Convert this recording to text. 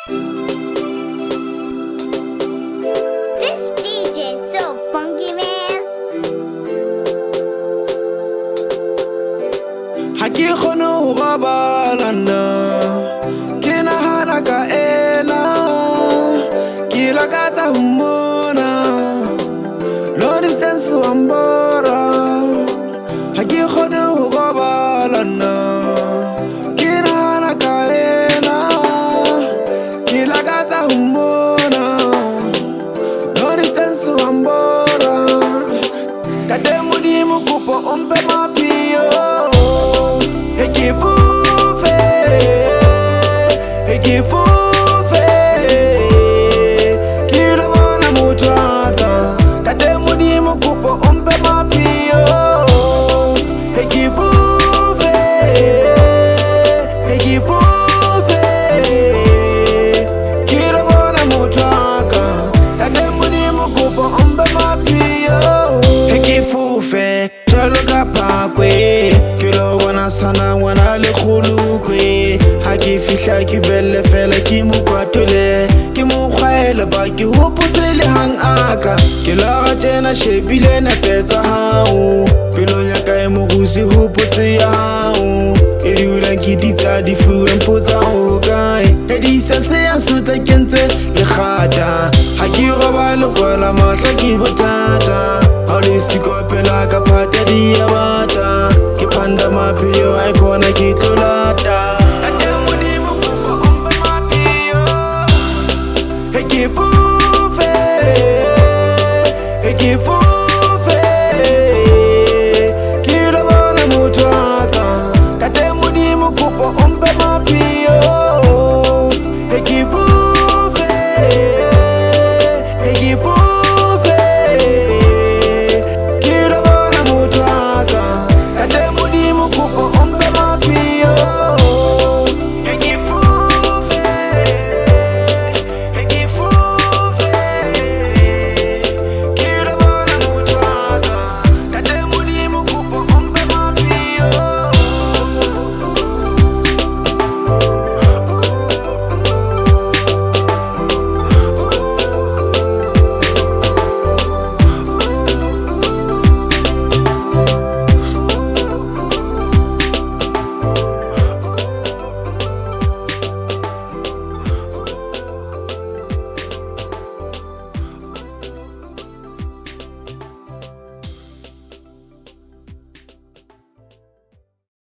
This DJ is so funky, man. Haki khono gabalana kina hana ka ena kila kata humona long distance ambora haki khono gabalana kina hana ka ena kila kata humona long distance ambora kade mudimu kupo ombe mapio Ekifufe kila bona mutwaka kade mudimu kupo ombe mapio Ekifufe kila bona mutwaka kade mudimu kupo ombe mapio Ekifufe jalo kapakwe sana wana le khulukwe ha ke fihla ke belle fela ke mo kwatole ke mo kgwaela ba ke hopotse le hang aka ke la ga tsena shebile na petsa hao pelo nya ka e mo gusi hopotse ya hao e dula ke ditsa di fuwe mpotsa ho kae e di sa se ya suta kentse le khata ha ke roba le kwala mahla ke botata ha le sikopela ka phata di ya bata ke panda mapheo ai kona ke tlolata